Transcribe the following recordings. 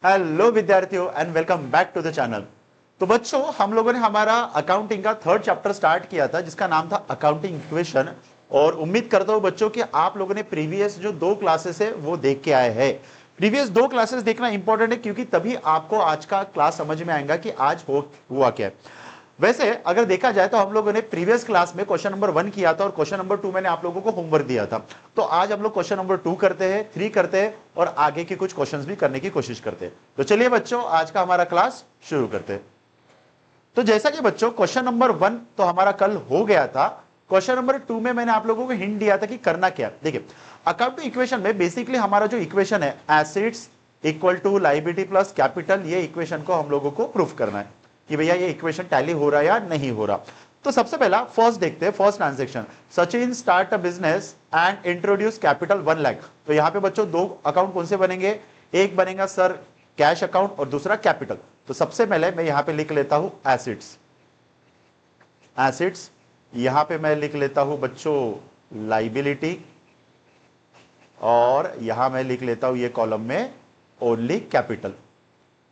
Hello विद्यार्थियों and welcome back to the channel. तो बच्चों, हम लोगों ने हमारा अकाउंटिंग का थर्ड चैप्टर स्टार्ट किया था जिसका नाम था अकाउंटिंग इक्वेशन। और उम्मीद करता हूं बच्चों कि आप लोगों ने प्रीवियस जो 2 क्लासेस है वो देख के आए हैं। प्रीवियस 2 क्लासेस देखना इंपॉर्टेंट है क्योंकि तभी आपको आज का क्लास समझ में आएगा कि आज हुआ क्या है। वैसे अगर देखा जाए तो हम लोगों ने प्रीवियस क्लास में क्वेश्चन नंबर 1 किया था और क्वेश्चन नंबर 2 मैंने आप लोगों को होमवर्क दिया था। तो आज हम लोग क्वेश्चन नंबर 2 करते हैं, 3 करते हैं और आगे के कुछ क्वेश्चंस भी करने की कोशिश करते हैं। तो चलिए बच्चों, आज का हमारा क्लास शुरू करते हैं। तो जैसा कि बच्चों क्वेश्चन नंबर 1 तो हमारा कल हो गया था। क्वेश्चन नंबर 2 में मैंने आप लोगों को हिंट दिया था कि करना क्या। देखिए, अकाउंटिंग इक्वेशन में बेसिकली हमारा जो इक्वेशन है assets equal to liability plus capital, ये इक्वेशन को हम लोगों को प्रूफ करना है कि भैया ये इक्वेशन टैली हो रहा है या नहीं हो रहा। तो सबसे पहला फर्स्ट देखते हैं, first transaction, Sachin start a business and introduce capital 1 lakh. तो यहां पे बच्चों 2 अकाउंट कौन से बनेंगे, एक बनेगा सर कैश अकाउंट और दूसरा कैपिटल। तो सबसे पहले मैं यहां पे लिख लेता हूं एसिड्स, एसिड्स यहां पे मैं लिख लेता हूं बच्चों लाइबिलिटी, और यहां मैं लिख लेता हूं ये कॉलम में ओनली कैपिटल।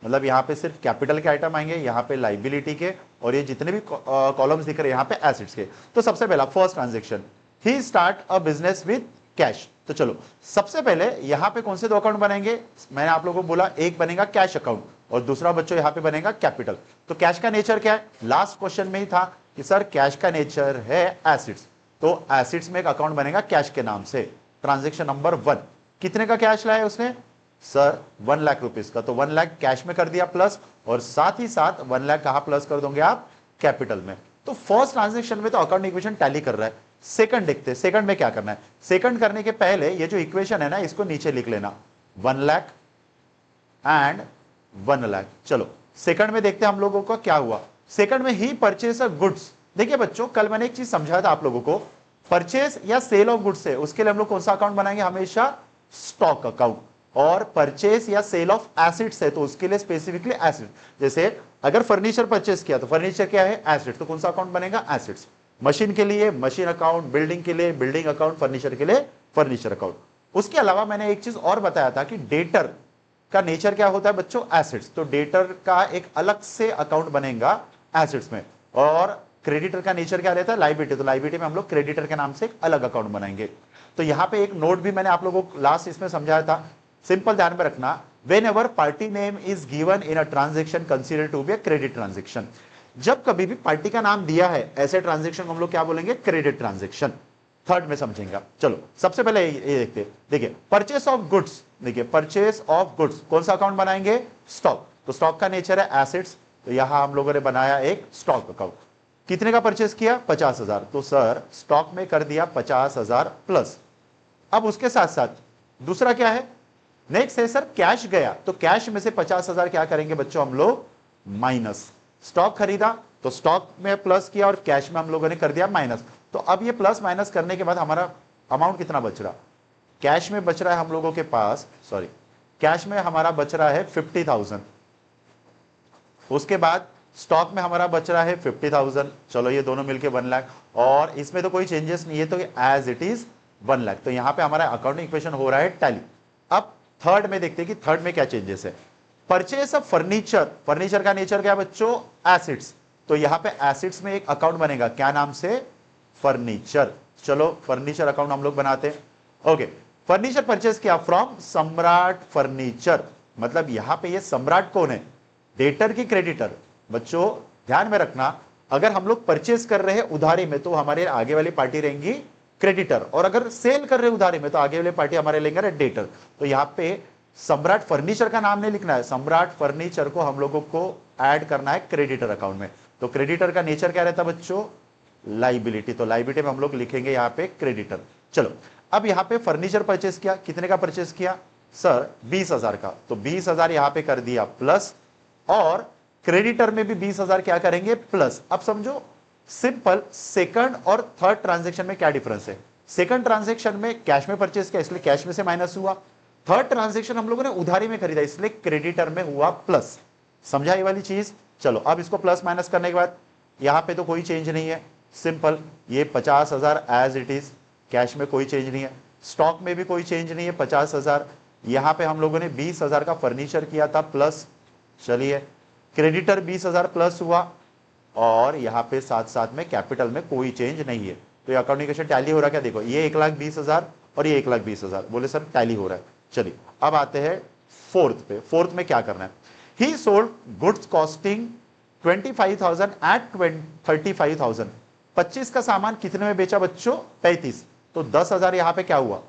मतलब यहां पे सिर्फ कैपिटल के आइटम आएंगे, यहां पे लाइबिलिटी के, और ये जितने भी कॉलम्स दिख रहे हैं यहां पे एसेट्स के। तो सबसे पहला first transaction, he start a business with cash. तो चलो सबसे पहले यहां पे कौन से 2 अकाउंट बनेंगे, मैंने आप लोगों को बोला एक बनेगा कैश अकाउंट और दूसरा बच्चों यहां पे बनेगा कैपिटल। तो कैश का नेचर क्या है, लास्ट क्वेश्चन में ही था कि सर कैश का नेचर है एसिड्स, तो एसिड्स में एक अकाउंट बनेगा कैश के नाम से। ट्रांजेक्शन नंबर 1, कितने का कैश लाया उसने सर 1 लाख रुपीस का, तो 1 लाख कैश में कर दिया प्लस, और साथ ही साथ 1 लाख कहां प्लस कर दोगे आप, कैपिटल में। तो फर्स्ट ट्रांजैक्शन में तो अकाउंट इक्वेशन टैली कर रहा है। सेकंड देखते हैं, सेकंड में क्या करना है। सेकंड करने के पहले ये जो इक्वेशन है ना इसको नीचे लिख लेना, 1 लाख एंड 1 लाख। चलो सेकंड में देखते हैं हम लोगों का क्या हुआ। सेकंड में ही परचेस ऑफ गुड्स। देखिए बच्चों, कल मैंने एक चीज समझाया था आप लोगों को, परचेस या सेल ऑफ गुड्स है उसके लिए हम लोग कौन सा अकाउंट बनाएंगे, हमेशा स्टॉक अकाउंट। और परचेस या सेल ऑफ एसिड्स है तो उसके लिए स्पेसिफिकली एसिड। जैसे अगर फर्नीचर परचेस किया तो फर्नीचर क्या है, एसिड, तो कौन सा अकाउंट बनेगा, एसिड्स। मशीन के लिए मशीन अकाउंट, बिल्डिंग के लिए बिल्डिंग अकाउंट, फर्नीचर के लिए फर्नीचर अकाउंट। उसके अलावा मैंने एक चीज और बताया था कि डेटर का नेचर क्या होता है बच्चों, एसिड्स। तो डेटर का एक अलग से अकाउंट बनेगा एसिड्स में, और क्रेडिटर का नेचर क्या रहता है, लायबिलिटी। तो लायबिलिटी में हम लोग क्रेडिटर के नाम से एक अलग अकाउंट बनाएंगे। तो यहां पे एक नोट भी मैंने आप लोगों को लास्ट इसमें समझाया था, सिंपल ध्यान में रखना, whenever party name is given in a transaction consider to be a credit transaction. जब कभी भी पार्टी का नाम दिया है ऐसे ट्रांजेक्शन को हम लोग क्या बोलेंगे, क्रेडिट ट्रांजेक्शन। थर्ड में समझेंगे। चलो सबसे पहले ये देखते हैं। देखिए परचेस ऑफ गुड्स, देखिए परचेस ऑफ गुड्स कौन सा अकाउंट बनाएंगे, स्टॉक। तो स्टॉक का नेचर है एसेट्स, तो यहां हम लोगों ने बनाया एक स्टॉक अकाउंट। कितने का परचेस किया, 50,000, तो सर स्टॉक में कर दिया 50,000 प्लस। अब उसके साथ साथ दूसरा क्या है, नेक्स्ट है सर कैश गया, तो कैश में से 50,000 क्या करेंगे बच्चों हम लोग, माइनस। स्टॉक खरीदा तो स्टॉक में प्लस किया और कैश में हम लोगों ने कर दिया माइनस। तो अब ये प्लस माइनस करने के बाद हमारा अमाउंट कितना बच रहा, कैश में बच रहा है हम लोगों के पास, सॉरी कैश में हमारा बच रहा है 50,000। उसके बाद स्टॉक में हमारा बच रहा है 50,000। चलो ये दोनों मिलके 1 लाख, और इसमें तो कोई चेंजेस नहीं है तो एज इट इज 1 लाख। तो यहां पे हमारा अकाउंटिंग इक्वेशन हो रहा है टैली। अब थर्ड में देखते हैं कि थर्ड में क्या चेंजेस है। परचेस ऑफ फर्नीचर, फर्नीचर का नेचर क्या है बच्चों, एसिड्स। तो यहां पे एसिड्स में एक अकाउंट बनेगा, क्या नाम से, फर्नीचर। चलो फर्नीचर अकाउंट हम लोग बनाते हैं। ओके, फर्नीचर परचेस किया फ्रॉम सम्राट फर्नीचर। मतलब यहां पे ये सम्राट कौन है, डेटर की क्रेडिटर। बच्चों ध्यान में रखना, अगर हम लोग परचेस कर रहे हैं उधारी में तो हमारे आगे वाली पार्टी रहेंगी क्रेडिटर, और अगर सेल कर रहे उधारी में तो आगे वाली पार्टी हमारे लेंगे डेटर। तो यहां पे सम्राट फर्नीचर का नाम नहीं लिखना है, सम्राट फर्नीचर को हम लोगों को ऐड करना है क्रेडिटर अकाउंट में। तो क्रेडिटर का नेचर क्या रहता है बच्चों, लाइबिलिटी। तो लाइबिलिटी में हम लोग लिखेंगे यहां पे क्रेडिटर। चलो अब यहां पे फर्नीचर परचेस किया, कितने का परचेस किया सर, 20,000 का, तो 20,000 यहां पे कर दिया प्लस, और क्रेडिटर में भी 20,000 क्या करेंगे, प्लस। अब समझो सिंपल, सेकंड और थर्ड ट्रांजैक्शन में क्या डिफरेंस है। सेकंड ट्रांजैक्शन में कैश में परचेस किया इसलिए कैश में से माइनस हुआ, थर्ड ट्रांजैक्शन हम लोगों ने उधारी में खरीदा इसलिए क्रेडिटर में हुआ प्लस। समझा ये वाली चीज। चलो अब इसको प्लस माइनस करने के बाद यहां पे तो कोई चेंज नहीं है, सिंपल ये 50,000 एज इट इज, कैश में कोई चेंज नहीं है, स्टॉक में भी कोई चेंज नहीं है 50,000, यहां पे हम लोगों ने 20,000 का फर्नीचर किया था प्लस, चलिए क्रेडिटर 20,000 प्लस हुआ, और यहां पे साथ साथ में कैपिटल में कोई चेंज नहीं है। तो ये अकाउंटिंग इक्वेशन टैली हो रहा है क्या, देखो ये 1,20,000 और ये 1,20,000, बोले सर टैली हो रहा है। चलिए अब आते हैं फोर्थ पे। फोर्थ में क्या करना है, he sold goods costing 25,000 at 35,000। 25 का सामान कितने में बेचा बच्चों, 35। तो 10,000 यहां पे क्या हुआ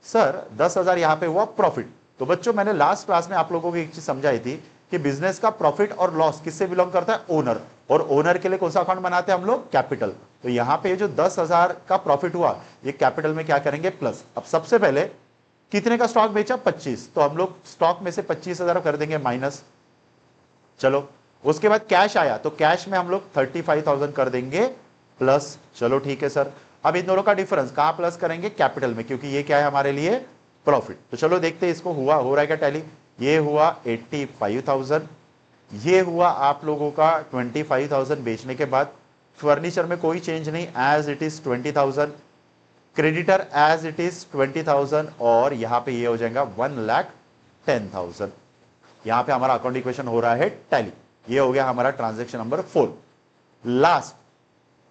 सर, 10,000 यहां पे हुआ प्रॉफिट। तो बच्चों मैंने लास्ट क्लास में आप लोगों को एक चीज समझाई थी कि बिजनेस का प्रॉफिट और लॉस किससे बिलोंग करता है, ओनर, और ओनर के लिए कौन सा अकाउंट बनाते हैं हम लोग, कैपिटल। तो यहां पे जो 10,000 का प्रॉफिट हुआ ये कैपिटल में क्या करेंगे, प्लस। अब सबसे पहले कितने का स्टॉक बेचा, 25, तो हम लोग स्टॉक में से 25,000 कर देंगे माइनस। चलो उसके बाद कैश आया तो कैश में हम लोग 35,000 कर देंगे प्लस। चलो ठीक है सर, अब इन दोनों का डिफरेंस कहां प्लस करेंगे, कैपिटल में, क्योंकि ये क्या है हमारे लिए, प्रॉफिट। तो चलो देखते हैं इसको हुआ, हो रहा है क्या टैली। ये हुआ 85,000, ये हुआ आप लोगों का 25,000 बेचने के बाद। फर्नीचर में कोई चेंज नहीं, as it is 20,000, creditor as it is 20,000, और यहां पे ये हो जाएगा 1,10,000। यहां पे हमारा अकाउंट इक्वेशन हो रहा है टैली। ये हो गया हमारा transaction number 4। Last,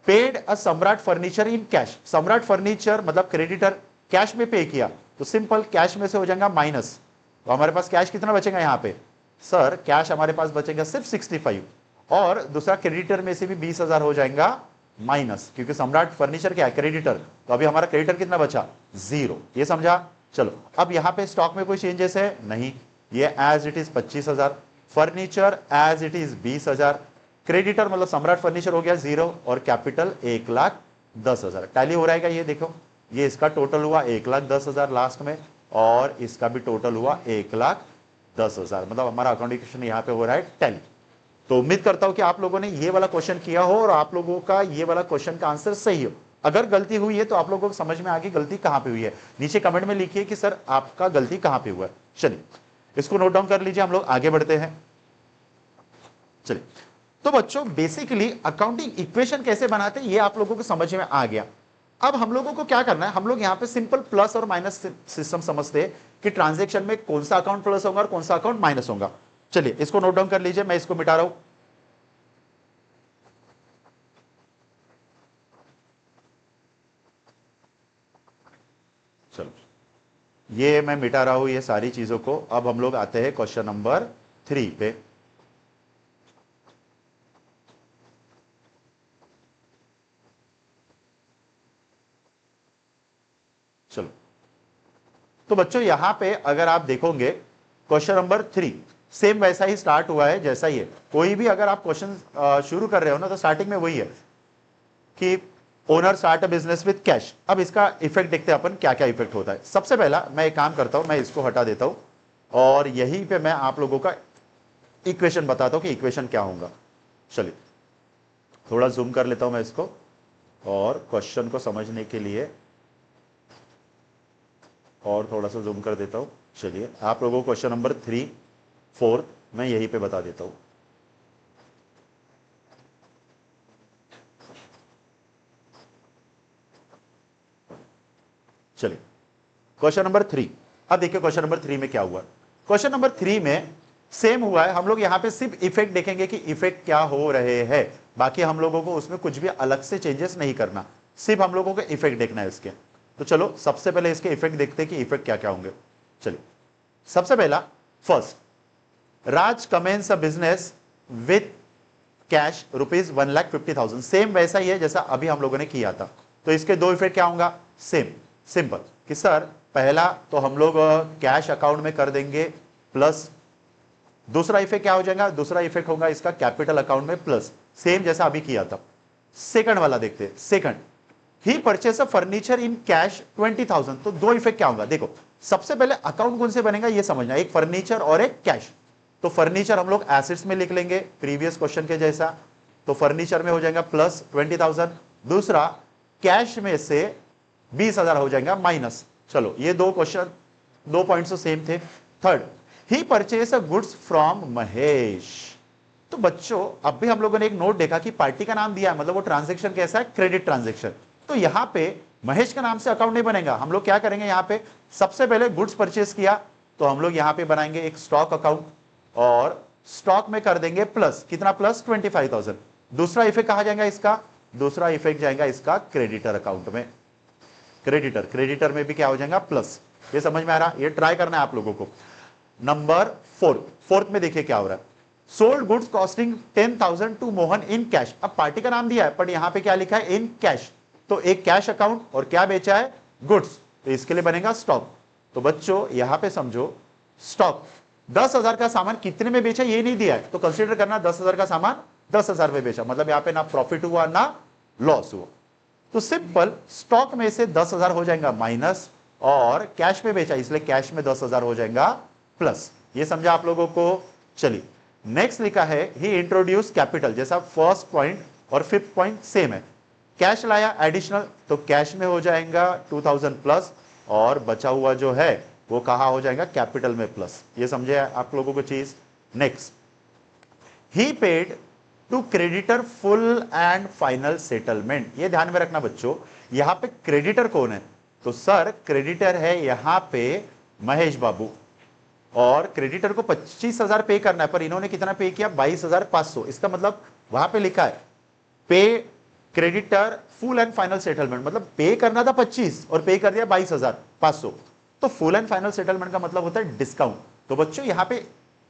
paid a सम्राट फर्नीचर इन कैश। सम्राट फर्नीचर मतलब क्रेडिटर कैश में पे किया, तो सिंपल कैश में से हो जाएगा माइनस। तो हमारे पास कैश कितना बचेगा यहां पे सर, कैश हमारे पास बचेगा सिर्फ 65, और दूसरा क्रेडिटर में से भी 20,000 हो जाएगा माइनस, क्योंकि सम्राट फर्नीचर क्या है, क्रेडिटर। तो अभी हमारा क्रेडिटर कितना बचा, 0। ये समझा। चलो अब यहां पे स्टॉक में कोई चेंजेस है नहीं, ये as it is 25,000, furniture as it is 20,000, creditor मतलब सम्राट फर्नीचर हो गया 0, और कैपिटल 1,10,000। टैली हो रहेगा, ये देखो ये इसका टोटल हुआ 1,10,000 लास्ट में, और इसका भी टोटल हुआ 1,10,000। मतलब हमारा अकाउंट इक्वेशन यहां पे हो रहा है टैली। तो उम्मीद करता हूं कि आप लोगों ने ये वाला क्वेश्चन किया हो और आप लोगों का ये वाला क्वेश्चन का आंसर सही हो। अगर गलती हुई है तो आप लोगों को समझ में आ गई गलती कहां पे हुई है, नीचे कमेंट में लिखिए कि सर आपका गलती कहां पे हुआ है। चलिए इसको नोट डाउन कर लीजिए, हम लोग आगे बढ़ते हैं। चलिए तो बच्चों बेसिकली अकाउंटिंग इक्वेशन कैसे बनाते हैं ये आप लोगों को समझ में आ गया। अब हम लोगों को क्या करना है, हम लोग यहां पे सिंपल प्लस और माइनस सिस्टम समझते हैं कि ट्रांजैक्शन में कौन सा अकाउंट प्लस होगा और कौन सा अकाउंट माइनस होगा। चलिए इसको नोट डाउन कर लीजिए, मैं इसको मिटा रहा हूं। चलो ये मैं मिटा रहा हूं ये सारी चीजों को। अब हम लोग आते हैं क्वेश्चन नंबर 3 पे। चलो तो बच्चों यहां पे अगर आप देखोगे क्वेश्चन नंबर 3 सेम वैसा ही स्टार्ट हुआ है जैसा ही है। कोई भी अगर आप क्वेश्चन शुरू कर रहे हो ना तो स्टार्टिंग में वही है कि owner start a business with cash. अब इसका इफेक्ट देखते हैं अपन क्या क्या इफेक्ट होता है। सबसे पहला मैं एक काम करता हूं, मैं इसको हटा देता हूं और यहीं पे मैं आप लोगों का इक्वेशन बताता हूं कि इक्वेशन क्या होगा। चलिए थोड़ा जूम कर लेता हूं मैं इसको, और क्वेश्चन को समझने के लिए और थोड़ा सा जूम कर देता हूं। चलिए आप लोगों को क्वेश्चन नंबर 3, 4 मैं यहीं पे बता देता हूं। चलिए क्वेश्चन नंबर 3, अब देखिए क्वेश्चन नंबर 3 में क्या हुआ। क्वेश्चन नंबर 3 में सेम हुआ है, हम लोग यहां पे सिर्फ इफेक्ट देखेंगे कि इफेक्ट क्या हो रहे हैं, बाकी हम लोगों को उसमें कुछ भी अलग से चेंजेस नहीं करना, सिर्फ हम लोगों को इफेक्ट देखना है इसके। तो चलो सबसे पहले इसके इफेक्ट देखते हैं कि इफेक्ट क्या क्या होंगे। चलिए सबसे पहला, first, Raj commences a business with cash rupees 1,50,000। Same वैसा ही है जैसा अभी हम लोगों ने किया था। तो इसके दो इफेक्ट क्या होगा, सेम सिंपल कि सर पहला तो हम लोग कैश अकाउंट में कर देंगे प्लस, दूसरा इफेक्ट क्या हो जाएगा, दूसरा इफेक्ट होगा इसका कैपिटल अकाउंट में प्लस, सेम जैसा अभी किया था। सेकंड वाला देखते हैं। Second, he purchase a furniture in cash 20,000। तो दो इफेक्ट क्या होगा, देखो सबसे पहले अकाउंट कौन से बनेगा ये समझना, एक फर्नीचर और एक कैश। तो फर्नीचर हम लोग एसेट्स में लिख लेंगे प्रीवियस क्वेश्चन के जैसा, तो फर्नीचर में हो जाएगा प्लस 20,000, दूसरा कैश में से 20,000 हो जाएगा माइनस। चलो ये दो क्वेश्चन, दो पॉइंट्स तो सेम थे। Third, he purchase a goods from Mahesh. तो बच्चों अब भी हम लोगों ने एक नोट देखा कि पार्टी का नाम दिया है, मतलब वो ट्रांजैक्शन कैसा है, क्रेडिट ट्रांजैक्शन। तो यहां पे महेश का नाम से अकाउंट नहीं बनेगा, हम लोग क्या करेंगे, यहां पे सबसे पहले गुड्स परचेस किया तो हम लोग यहां पे बनाएंगे एक स्टॉक अकाउंट और स्टॉक में कर देंगे प्लस, कितना प्लस 25,000। दूसरा इफेक्ट कहा जाएगा इसका, दूसरा इफेक्ट जाएगा इसका क्रेडिटर अकाउंट में। क्रेडिटर में भी क्या हो जाएगा प्लस। ये समझ में आ रहा, ये ट्राई करना है आप लोगों को। नंबर फोर्थ में देखिए क्या हो रहा है, sold goods costing 10,000 to Mohan in cash. अब पार्टी का नाम दिया है पर यहां पे क्या लिखा है, इन कैश, तो एक कैश अकाउंट और क्या बेचा है, गुड्स, तो इसके लिए बनेगा स्टॉक। तो बच्चों यहां पे समझो स्टॉक 10,000 का सामान कितने में बेचा ये नहीं दिया है, तो कंसीडर करना 10,000 का सामान 10,000 में बेचा, मतलब यहां पे ना प्रॉफिट हुआ ना लॉस हुआ। तो सिंपल स्टॉक में से 10,000 हो जाएगा माइनस और कैश में बेचा इसलिए कैश में 10,000 हो जाएगा प्लस। ये समझा आप लोगों को। चलिए नेक्स्ट लिखा है ही इंट्रोड्यूस कैपिटल, जैसा फर्स्ट पॉइंट और फिफ्थ पॉइंट सेम है। कैश लाया एडिशनल, तो कैश में हो जाएगा 2,000 प्लस और बचा हुआ जो है वो कहा हो जाएगा कैपिटल में प्लस। ये समझे आप लोगों को चीज। Next he paid to creditor full and final settlement. ये ध्यान में रखना बच्चों, यहां पे क्रेडिटर कौन है, तो सर क्रेडिटर है यहां पे महेश बाबू और क्रेडिटर को 25,000 पे करना है पर इन्होंने कितना पे किया 22,500। इसका मतलब वहां पे लिखा है पे creditor full and final settlement, मतलब पे करना था 25 और पे कर दिया 22,500। तो फुल एंड फाइनल सेटलमेंट का मतलब होता है डिस्काउंट। तो बच्चों यहां पे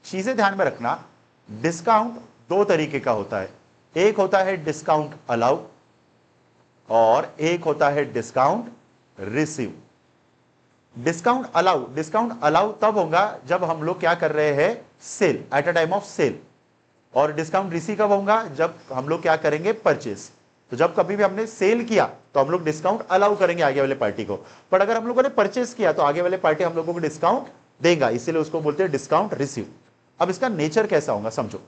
चीजें ध्यान में रखना, डिस्काउंट दो तरीके का होता है, एक होता है डिस्काउंट अलाउ और एक होता है डिस्काउंट रिसीव। डिस्काउंट अलाउ तब होगा जब हम लोग क्या कर रहे हैं, sale, at a time of sale, और डिस्काउंट रिसीव कब होगा, जब हम लोग क्या करेंगे, परचेस। तो जब कभी भी हमने सेल किया तो हम लोग डिस्काउंट अलाउ करेंगे आगे वाले पार्टी को, पर अगर हम लोगों ने परचेस किया तो आगे वाले पार्टी हम लोगों को डिस्काउंट देगा, इसीलिए उसको बोलते हैं डिस्काउंट रिसीव। अब इसका नेचर कैसा होगा समझो,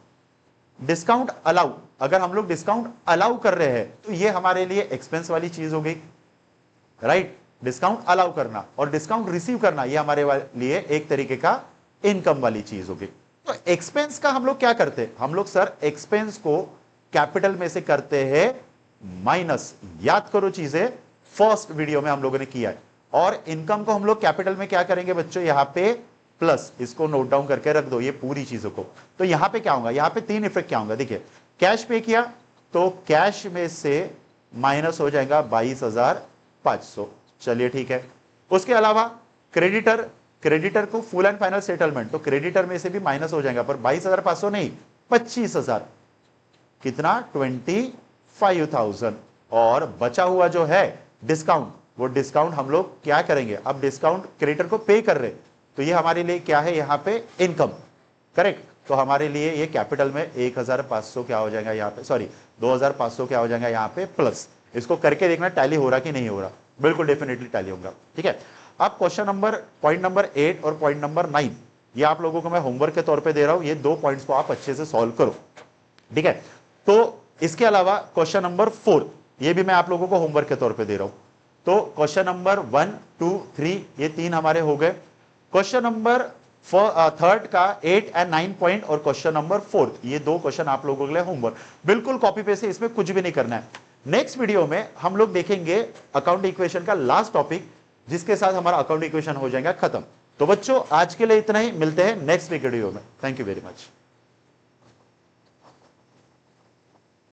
डिस्काउंट अलाउ, अगर हम लोग डिस्काउंट अलाउ कर रहे हैं तो ये हमारे लिए एक्सपेंस वाली चीज हो गई, राइट। डिस्काउंट अलाउ करना और डिस्काउंट रिसीव करना ये हमारे लिए एक तरीके का इनकम वाली चीज होगी। तो एक्सपेंस का हम लोग क्या करते हैं, हम लोग सर एक्सपेंस को कैपिटल में से करते हैं माइनस। याद करो चीजें, फर्स्ट वीडियो में हम लोगों ने किया है। और इनकम को हम लोग कैपिटल में क्या करेंगे बच्चों, यहां पे प्लस। इसको नोट डाउन करके रख दो ये पूरी चीजों को। तो यहां पे क्या होगा, यहां पे तीन इफेक्ट क्या होगा, देखिए कैश पे किया तो कैश में से माइनस हो जाएगा 22,500। चलिए ठीक है। उसके अलावा क्रेडिटर को फुल एंड फाइनल सेटलमेंट, तो क्रेडिटर में से भी माइनस हो जाएगा, पर 22,500 नहीं 25,000, कितना 25,000। और बचा हुआ जो है डिस्काउंट, वो डिस्काउंट हम लोग क्या करेंगे, अब डिस्काउंट क्रेडिटर को पे कर रहे, तो ये हमारे लिए क्या है यहां पे इनकम, करेक्ट। तो हमारे लिए ये कैपिटल में 1,500 क्या हो जाएगा यहाँ पे, सॉरी 2,500 क्या हो जाएगा यहाँ पे प्लस। इसको करके देखना टैली हो रहा कि नहीं हो रहा, बिल्कुल डेफिनेटली टैली होगा, ठीक है। अब क्वेश्चन नंबर पॉइंट नंबर 8 और पॉइंट नंबर 9 ये आप लोगों को मैं होमवर्क के तौर पे दे रहा हूं, ये दो पॉइंट्स को आप अच्छे से सॉल्व करो, ठीक है। तो इसके अलावा क्वेश्चन नंबर 4 ये भी मैं आप लोगों को होमवर्क के तौर पे दे रहा हूं। तो क्वेश्चन नंबर 1, 2, 3 ये तीन हमारे हो गए। क्वेश्चन नंबर थर्ड का 8 एंड 9 पॉइंट और क्वेश्चन नंबर 4 ये दो क्वेश्चन आप लोगों के लिए होमवर्क, बिल्कुल कॉपी पेस्ट है, इसमें कुछ भी नहीं करना है। नेक्स्ट वीडियो में हम लोग देखेंगे अकाउंट इक्वेशन का लास्ट टॉपिक, जिसके साथ हमारा अकाउंट इक्वेशन हो जाएगा खत्म। तो बच्चों आज के लिए इतना ही, मिलते हैं नेक्स्ट वीडियो में। Thank you very much.